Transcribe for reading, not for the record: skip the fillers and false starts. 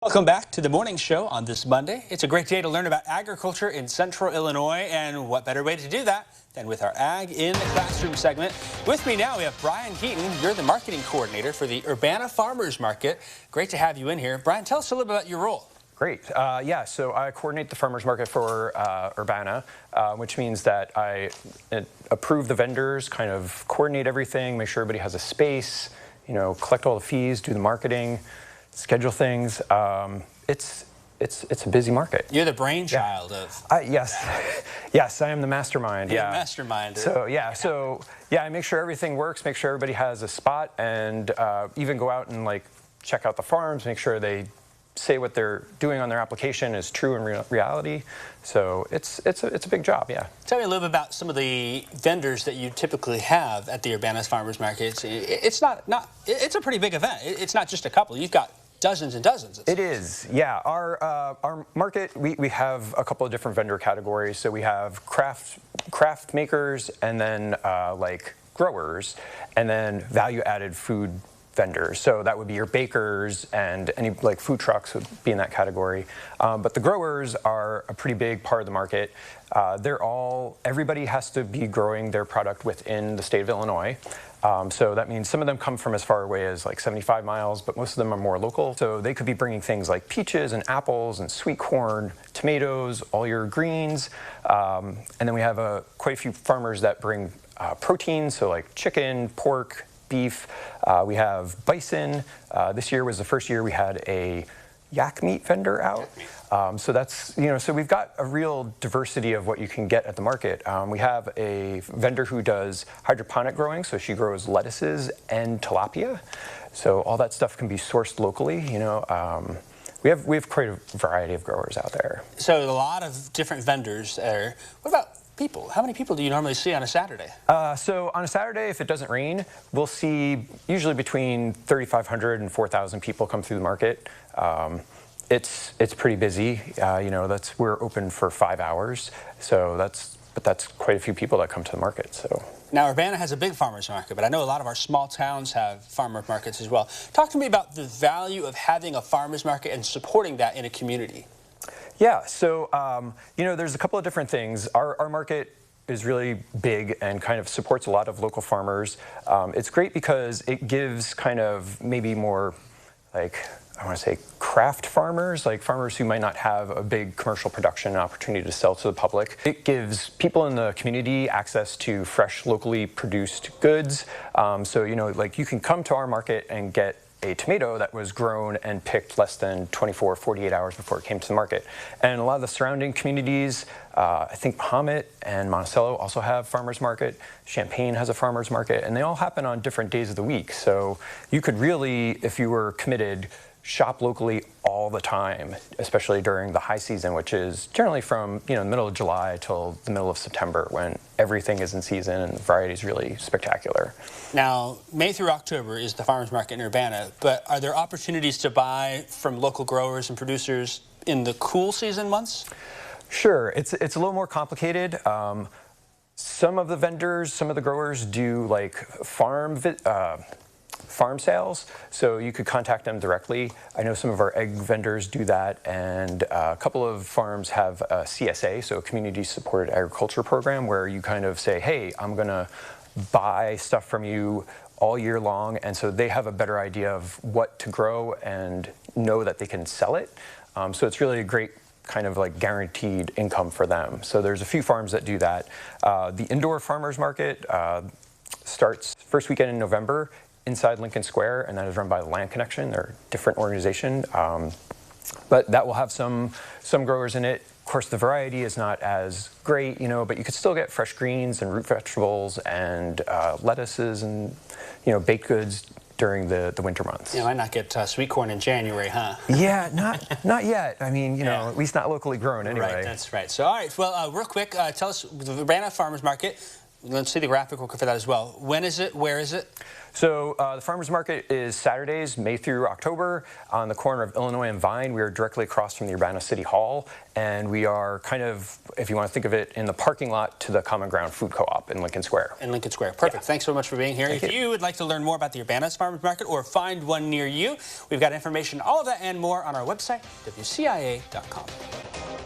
Welcome back to the morning show on this Monday. It's a great day to learn about agriculture in central Illinois, and what better way to do that than with our Ag in the Classroom segment. With me now, we have Bryan Heaton. You're the marketing coordinator for the Urbana Farmers Market. Great to have you in here. Bryan, tell us a little bit about your role. Great. Yeah, so I coordinate the farmers market for Urbana, which means that I approve the vendors, kind of coordinate everything, make sure everybody has a space, collect all the fees, do the marketing, schedule things. It's a busy market. You're the brainchild of. Yes, yes, I am the mastermind. You're yeah, the mastermind. I make sure everything works, make sure everybody has a spot, and even go out and check out the farms, make sure they say what they're doing on their application is true in reality. So it's a big job. Yeah. Tell me a little bit about some of the vendors that you typically have at the Urbana Farmers Market. It's it's a pretty big event. It's not just a couple. You've got dozens and dozens. It is, yeah. Our market, we have a couple of different vendor categories. So we have craft makers, and then growers, and then value-added food vendors. So that would be your bakers, and any food trucks would be in that category. But the growers are a pretty big part of the market. Everybody has to be growing their product within the state of Illinois. So that means some of them come from as far away as 75 miles, but most of them are more local. So they could be bringing things like peaches and apples and sweet corn, tomatoes, all your greens. And then we have quite a few farmers that bring protein, so like chicken, pork, beef. We have bison. This year was the first year we had a yak meat vendor out. So that's, so we've got a real diversity of what you can get at the market. We have a vendor who does hydroponic growing, so she grows lettuces and tilapia. So all that stuff can be sourced locally, We have quite a variety of growers out there. So a lot of different vendors there. What about people? How many people do you normally see on a Saturday? So on a Saturday, if it doesn't rain, we'll see usually between 3,500 and 4,000 people come through the market. It's pretty busy. We're open for 5 hours, so that's quite a few people that come to the market. So now Urbana has a big farmers market, but I know a lot of our small towns have farmers markets as well. Talk to me about the value of having a farmers market and supporting that in a community. Yeah, so there's a couple of different things. Our market is really big and kind of supports a lot of local farmers. It's great because it gives kind of maybe more I want to say craft farmers, farmers who might not have a big commercial production opportunity to sell to the public. It gives people in the community access to fresh, locally produced goods. So you can come to our market and get a tomato that was grown and picked less than 24, 48 hours before it came to the market. And a lot of the surrounding communities, I think Mahomet and Monticello also have farmers market. Champaign has a farmers market, and they all happen on different days of the week. So you could really, if you were committed, shop locally all the time, especially during the high season, which is generally from the middle of July till the middle of September, when everything is in season and the variety is really spectacular. Now, May through October is the farmers market in Urbana, but are there opportunities to buy from local growers and producers in the cool season months? Sure, it's a little more complicated. Some of the vendors, some of the growers do farm sales, so you could contact them directly. I know some of our egg vendors do that, and a couple of farms have a CSA, so a community supported agriculture program, where you kind of say, hey, I'm gonna buy stuff from you all year long, and so they have a better idea of what to grow and know that they can sell it. So it's really a great kind of guaranteed income for them. So there's a few farms that do that. The indoor farmers market starts first weekend in November inside Lincoln Square, and that is run by the Land Connection. They're a different organization, but that will have some growers in it. Of course, the variety is not as great, but you could still get fresh greens and root vegetables and lettuces and baked goods during the winter months. You might not get sweet corn in January, huh? Yeah, not yet. I mean, at least not locally grown anyway. Right, that's right. So, all right, well, real quick, tell us, the Urbana Farmers Market, Let's see the graphic for that as well. When is it? Where is it? So the farmers market is Saturdays, May through October, on the corner of Illinois and Vine. We are directly across from the Urbana City Hall, and we are kind of, if you want to think of it, in the parking lot to the Common Ground Food Co-op in Lincoln Square. In Lincoln Square. Perfect. Yeah. Thanks so much for being here. If you would like to learn more about the Urbana's Farmers Market or find one near you, we've got information, all of that and more on our website, WCIA.com.